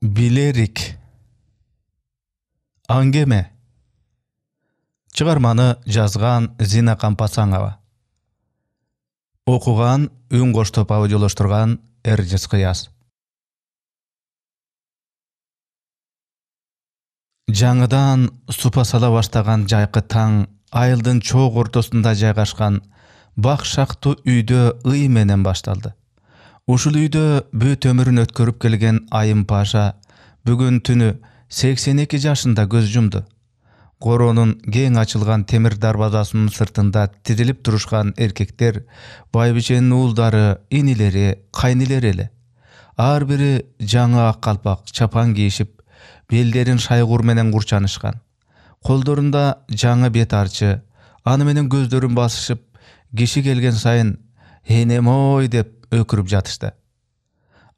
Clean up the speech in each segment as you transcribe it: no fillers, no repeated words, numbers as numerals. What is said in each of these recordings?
Bilerik. Angeme. Çıгарманы жазган Зина Кампасаңова. Окуган Үн Коштоп аудиолоштурган Эржес Кыяз. Жаңыдан супа сала баштаган жайкы таң айылдын чоң ортосунда жайгашкан бак шактуу үйдө ый менен башталды. Ушул үйдө бүт өмүрүн өткөрүп келген Айым Паша бүгүн түнү 82 жашында көз жумду. Коронун кең ачылган темир дарбазасынын сыртында тизилип турушкан эркектер байбиченин уулдары, инилери, кайнилери эле. Ар бири жаңы ак калпак, чапан кийишип, белдерин шайгур менен курчанышкан. Колдорунда жаңы бет арчы, аны менен көздөрүн басышып, киши келген сайын «Энем-ой» деп өкүрүп жатышты.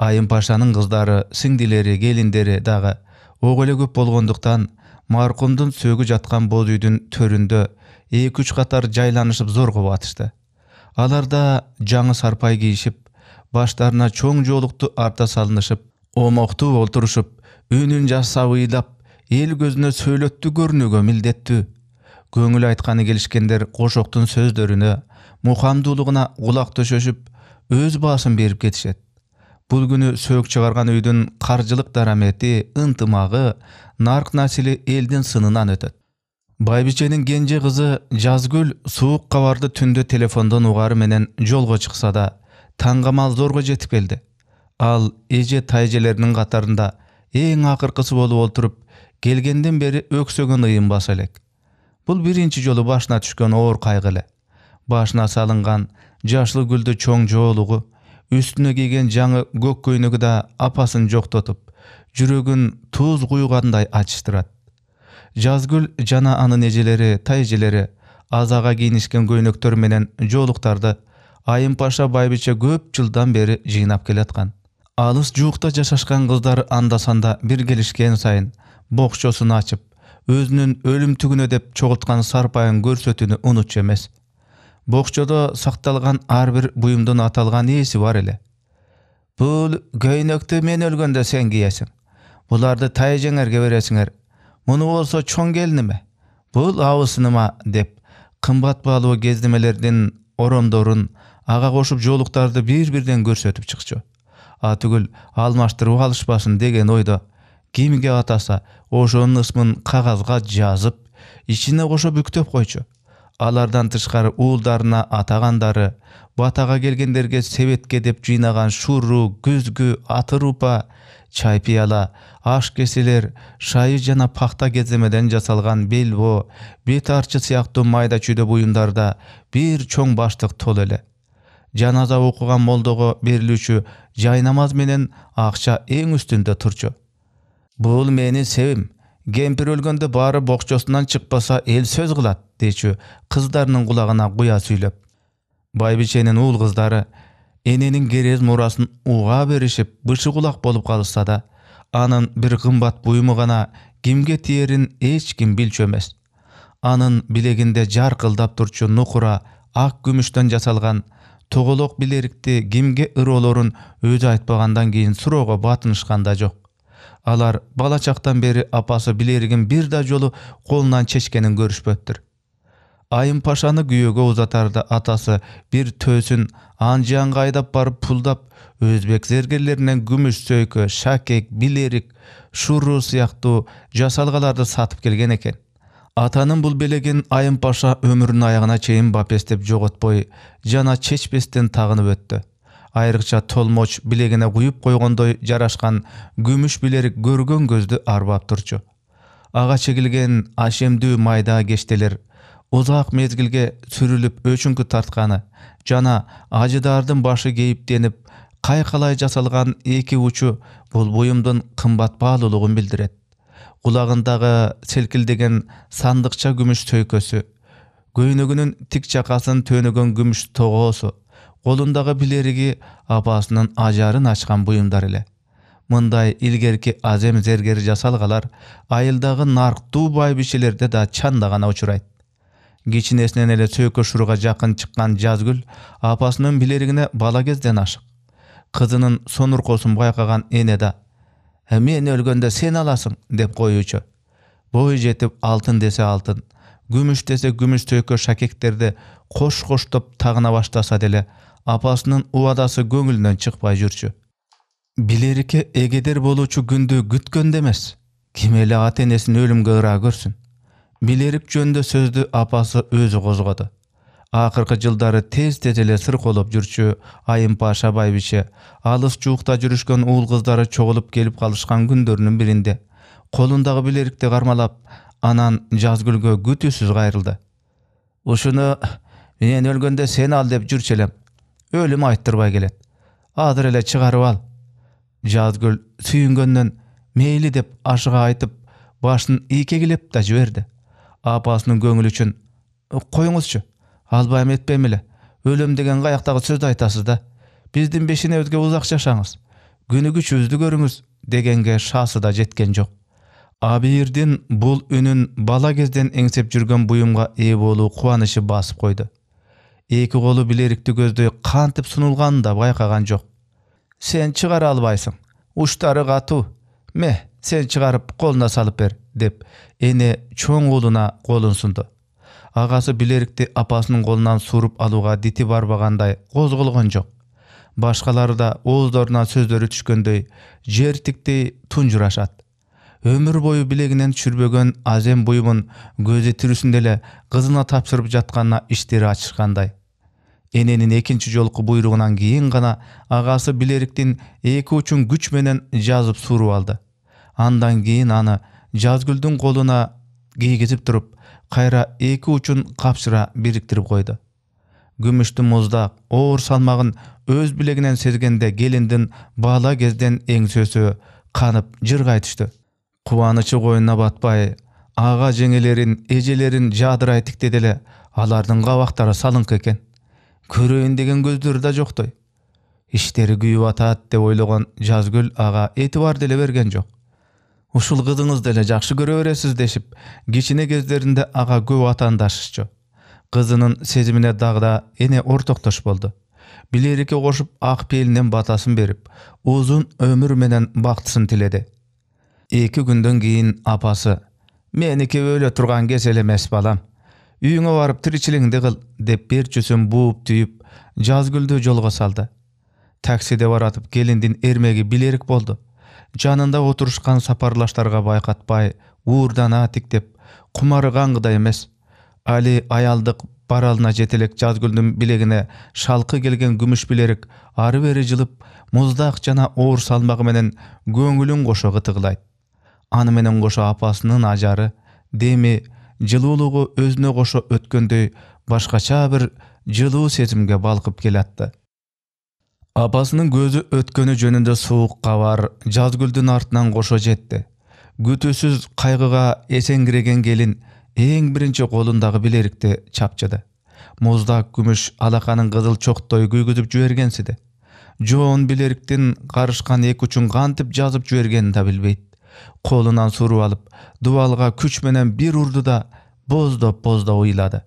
Айым Пашанын кыздары, сиңдилери, келиндери дагы ого эле көп болгондуктан маркумдун сөгү жаткан боз үйдүн төрүндө 2-3 катар жайланышып зорго батышты. Алар да жаңы сарпай кийишип, баштарына чоң жоолукту арта салынышып, омоктуу олтурушуп, үнүн жасап ыйлап, эл көзүнө сөйлөттү көрүнүүгө милдеттүү. Көңүл айтканы келишкендер кошоктун сөздөрүнө, мукамдуулугуна кулак төшөшүп, өз баасын берип кетишет. Бул күнү сөөк чыгарган үйдүн каржылык дарамети, ынтымагы, нарк насили элдин сынынан өтөт. Байбиченин кенже кызы Жазгүл суук кабарды түндө телефондон угары менен жолго чыкса да, таңгамал зорго жетип келди. Ал эже тайжелеринин катарында эң акыркысы болуп олтуруп, келгенден бери өксөгөн ыйын баса элек. Бул биринчи жолу башына түшкөн оор кайгы эле. Башына салынган жашлы гүлдү чоң жоолугу, үстүнө кийген жаңы көк көйнөгү да апасын жоктотуп, жүрөгүн туз куйгандай ачыштырат. Жазгүл жана анын эжелери, тайжелери азага кийинишкен көйнөктөр менен жоолуктарды Айым Паша байбиче көп жылдан бери жыйнап келаткан. Алыс жуукта жашашкан кыздар анда-санда бир келишкен сайын бокчосун ачып, өзүнүн өлүмтүгүнө деп чогулткан сарпайын көрсөтүүнү унутчу эмес. Бокчодо сакталган ар бир буюмдун аталган ээси бар эле. Бул көйнөктү мен өлгөндө сен кийесиң. Буларды тайжеңерге бересиңер. Муну болсо чоң келиниме. Бул абысыныма деп кымбат баалуу кездемелердин оромдорун ага кошуп жоолуктарды бир-бирден көрсөтүп чыкчу. Түгүл алмаштырып алышпасын деген ойдо кимге атаса ошонун ысмын кагазга жазып, ичине кошо бүктөп койчу. Алардан тышкары уулдарына атагандары, батага келгендерге себетке деп жыйнаган шуру, күзгү, атырупа, чай пияла, аш кеселер, шайы жана пахта кеземеден жасалган белбо, бет арчы сыяктуу майда чүйдө буюмдарда бир чоң баштык толо эле. Жаназа окуган молдого берилүүчү жай намаз менен акча эң үстүндө турчу. Бул мени севим. Кемпир өлгөндө баары бокчосунан чыкпаса эл сөз кылат, дечү кыздарынын кулагына куя сүйлөп. Байбиченин уул кыздары эненин керез мурасын уга беришип, бышы кулак болуп калышса да, анын бир кымбат буюму гана кимге тиерин эч ким билчү эмес. Анын билегинде жаркылдап турчу нукура ак күмүштөн жасалган тоголок билерикти кимге ыроолорун өзү айтпагандан кийин суроого батынышкан да жок. Алар бала чактан бери апасы билеригин бир да жолу колунан чечкенин көрүшпөттүр. Айым Пашаны күйөөгө узатарда атасы бир төсүн анжанга айдап барып пулдап, өзбек зергерлеринен күмүш сөйкө, шакек, билерик, шуру сыяктуу жасалгаларды сатып келген экен. Атанын бул белегин Айым Паша өмүрүнүн аягына чейин бапестеп жоготпой, жана чечпестен тагынып өттү. Айрыкча толмоч билегине куюп койгондой жарашкан күмүш билерик көргөн көздү арбап турчу. Ага чегилген ашемдүү майда кештелер узак мезгилге сүрүлүп өчүңкү тартканы жана ажыдаардын башы кейиптенип кайкалай жасалган эки учу бул буюмдун кымбат баалуулугун билдирет. Кулагындагы селкилдеген сандыкча күмүш сөйкөсү, көйнөгүнүн тик чакасын төнөгөн күмүш тогоосу, колундагы билериги апасынын ажарын ачкан буюмдар эле. Мындай илгерки азем зергер жасалгалар айылдагы нарктуу байбичелерде да чанда гана учурайт. Кичинесинен эле сөйкө шуруга жакын чыккан Жазгүл апасынын билеригине бала кезден ашык. Кызынын сонуркосун байкаган эне да Men ölgönde sen alasың деп koyucu. Boy jetip altın dese altın, gümüş dese gümüş tökö şakekтерди koş-koştop tagına başlasa dele apasının uadası göңүлүнөн çıkpay жүрчү. Билерike egeder bolуучу күндү күткөн демес. Kim ele ата-энесин өлүмгө ыраа көрсүн. Билерик жөндө сөздү апасы өзү козгоду. Акыркы жылдары тез эле сырколоп жүрчү Айым Паша байбиче алыс жуукта жүрүшкөн уул кыздары чогулуп келип калышкан күндөрүнүн биринде колундагы билерикти кармалап, анан Жазгүлгө күтүүсүз кайрылды. Ушуну мен өлгөндө сен ал деп жүрчү элем. Өлүм айттырбай келет. Азыр эле чыгарып ал. Жазгүл сүйүнгөндөн мейли деп ашыга айтып, башын ийкегилеп да жиберди. Апасынын көңүлү үчүн коюңузчу, албайм этпейм эле. Өлөм деген каяктагы сөздү айтасыз да. Биздин бешинебизге узак жашаңыз. Күнү күчүбүздү көрүңүз дегенге шасы да жеткен жок. Абийирдин бул үнүн бала кезден эңсеп жүргөн буюмга ээ болуу кубанышы басып койду. Эки колу билерикти көздөй кантип сунулганын да байкаган жок. Сен чыгара албайсың. Уштары катуу. Сен чыгарып колуна салып бер деп эне чоң уулуна колун сунду. Агасы билерикти апасынын колунан суруп алууга дити барбагандай козголгон жок. Башкалары да ооздорунан сөздөрү түшкөндөй жер тиктей тунжурашат. Өмүр бою билегинен түшүрбөгөн азем буюмун көзү тирүүсүндө эле кызына тапшырып жатканына иштери ачышкандай. Эненин экинчи жолку буйругунан кийин гана агасы билериктин эки учун күч менен жазып суруп алды. Андан кийин аны Жазгүлдүн колуна кийгизип туруп, кайра эки учун капшыра бириктирип койду. Күмүштүн муздак, оор салмагын өз билегинен сезгенде келиндин бала кезден эңсөсү канып жыргай түштү. Кубанычы коюнуна батпай, ага жеңелерин, эжелерин жадырай тиктеди эле, алардын кабактары салыңкы экен. Көрөйүн деген көздөрү да жоктой. Иштери күйүп атат деп ойлогон Жазгүл ага этибар деле берген жок. Ушул кызыңызды эле жакшы көрө бересиз дешип, кичине кездеринде ага көп атаандашышчу. Кызынын сезимине дагы эне ортоктош болду. Билерике кошуп ак пелинен батасын берип, узун өмүр менен бактысын тиледи. Эки күндөн кийин апасы: "Меники өлө турган кесел эмес балам. Үйүңө барып тиричилигиңди кыл" деп берчүсүн бууп түйүп, Жазгүлдү жолго салды. Таксиде баратып келиндин эрмеги билерик болду. Жанында отурушкан сапарлаштарга байкатпай, уурдана тиктеп, кумарыгангыдай эмес. Али аялдык баралына жетелек Жазгүлдүн билегине шалкы келген күмүш билерик ары бери жылып, муздак жана оор салмагы менен көңүлүн кошо кытыгылайт. Аны менен кошо апасынын ажары, деми, жылуулугу өзүнө кошо өткөндөй башкача бир жылуу сезимге балкып келатты. Апасынын көзү өткөнү жөнүндө суук кабар Жазгүлдүн артынан кошо жетти. Күтүүсүз кайгыга эсеңгиреген келин эң биринчи колундагы билерикти чапчыды. Муздак күмүш алаканын кызыл чоктой күйгүзүп жибергенсиди. Жоон билериктин карышкан эки учун кантип жазып жибергенин да билбейт. Колунан суруп алып, дубалга күч менен бир урду да боздоп уйлады.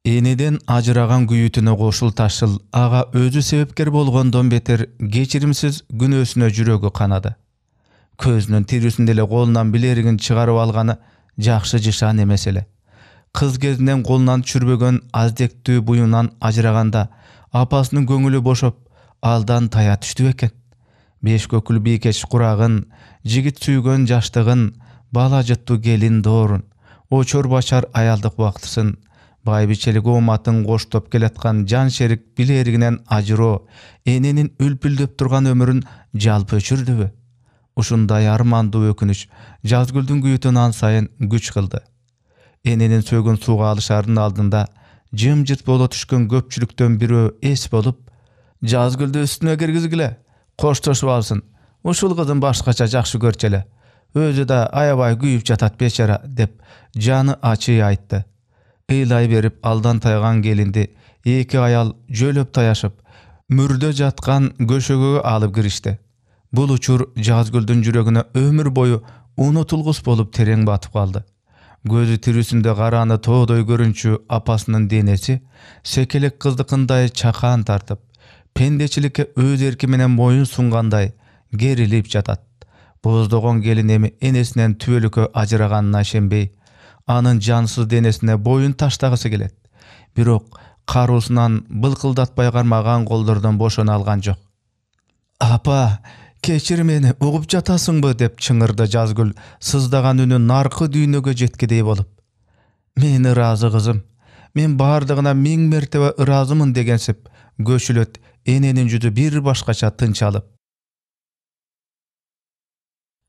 Энеден ажыраган күйүтүнө кошул ташыл ага өзү себепкер болгондон бетер кечиримсиз күнөөсүнө жүрөгү канады. Көзүнүн тирүүсүндө эле колунан билеригин чыгарып алганы жакшы жышан эмес эле. Кыз кезинен колунан түшүрбөгөн аздектүү буюмунан ажыраганда апасынын көңүлү бошоп, алдан тая түштү экен. Беш көкүл бийкеч курагын, жигит сүйгөн жаштыгын, бала жыттуу келин доорун, очор бачар аялдык бактысын, байбичелик ооматын коштоп келаткан жан шерик билеригинен ажыроо, эненин үлпүлдөп турган өмүрүн жалпы өчүрдүбү? Ушундай армандуу өкүнүч Жазгүлдүн күйүтүн ан сайын күч кылды. Эненин сөгүн сууга алышардын алдында жымжырт боло түшкөн көпчүлүктөн бирөө эс болуп: "Жазгүлдү үстүнө киргизгиле, коштошуп алсын. Ушул кызын башкача жакшы көрчү эле. Өзү да аябай күйүп жатат бечара" деп жаны ачый айтты. Ыйлай берип алдан тайган келинди эки аял жөлөп таяшып, мүрдө жаткан көшөгөгө алып киришти. Бул учур Жазгүлдүн жүрөгүнө өмүр бою унутулгус болуп терең батып калды. Көзү тирүүсүндө караны тоодой көрүнчү апасынын денеси секелек кыздыкындай чакан тартып, пендечиликке өз эрки менен моюн сунгандай керилип жатат. Боздогон келин эми энесинен түбөлүккө ажыраганына ишенбей, анын жансыз денесине боюн таштагысы келет. Бирок кароосунан былкылдатпай кармаган колдордон бошоно алган жок. «Апа, кечир мени, угуп жатасыңбы?» деп чыңырды Жазгүл, сыздаган үнү наркы дүйнөгө жеткидей болуп. «Мен ыраазы кызым. Мен бардыгына 1000 мертебе ыраазымын» дегенсип, көчүлөт эненин жүзү бир башкача тынчалып.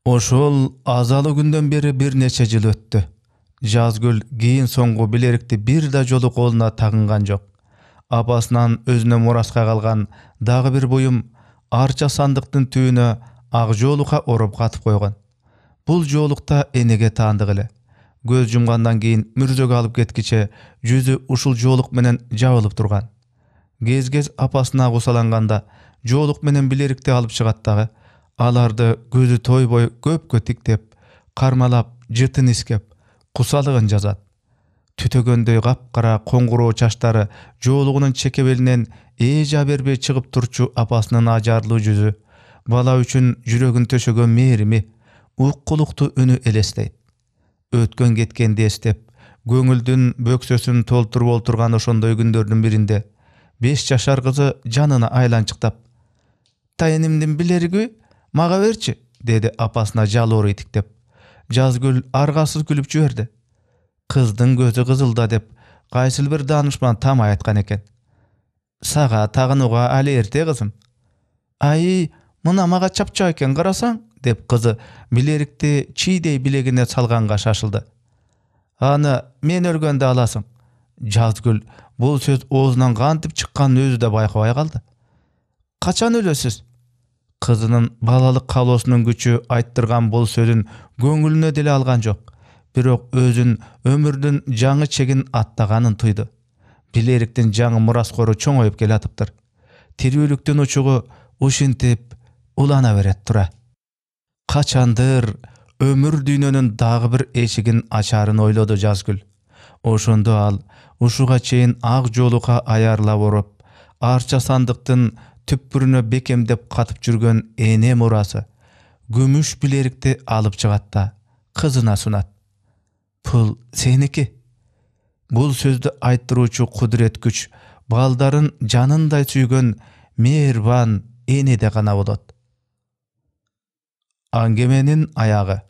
Ошол азалы күндөн бери бир нече жыл өттү. Жазгүл кийин соңку билерикти бир да жолу колуна тагынган жок. Апасынан өзүнө мураска калган дагы бир буюм арча сандыктын түбүнө ак жоолукка ороп катып койгон. Бул жоолукта энеге таандык эле. Көз жумгандан кийин мүрзөгө алып кеткиче жүзү ушул жоолук менен жабылып турган. Кез-кез апасына кусаланганда жоолук менен билерикти алып чыгат дагы, аларды көзү тойбой көпкө тиктеп, кармалап, жытын искеп, кусалыгын жазат. Түтөгөндөй капкара коңгуроо чачтары жоолугунун чекебелинен эжа бербей чыгып турчу апасынын ажарлуу жүзү, бала үчүн жүрөгүн төшөгөн мээрими, уккулуктуу үнү элестейт. Өткөн кеткенди эстеп, көңүлдүн бөксөсүн толтуруп олтурган ошондой күндөрдүн биринде 5 жашар кызы жанына айланчыктап: «Тайнимдин билериги мага берчи», деди апасына жалоору итиктеп. Жазгүл аргасыз күлүп жиберди. «Кыздын көзү кызылда» деп кайсыл бир даанышман тамай айткан экен. «Сага тагынууга али эрте кызым». «Ай, мына мага чапчак экен, карасаң», деп кызы билерикти чийдей билегине салганга шашылды. «Аны мен өлгөндө аласың». Жазгүл бул сөз оозунан кантип чыкканын өзү да байкабай калды. «Качан өлөсүз?» Кызынын балалык калоосунун күчү айттырган бул сөзүн көңүлүнө деле алган жок. Бирок өзүн өмүрдүн жаңы чегин аттаганын туйду. Билериктин жаңы мураскору чоңоюп келатыптыр. Тирүүлүктүн учугу ушинтип улана берет тура. Качандыр өмүр дүйнөнүн дагы бир эшигин ачаарын ойлоду Жазгүл. Ошондо ал ушуга чейин ак жоолукка аярлап ороп, арча сандыктын түпкүрүнө бекемдеп катып жүргөн эне мурасы, күмүш билерикти алып чыгат да кызына сунат. «Бул сеники». Бул сөздү айттыруучу кудурет күч балдарын жанындай сүйгөн мээрбан энеде гана болот. Аңгеменин аягы.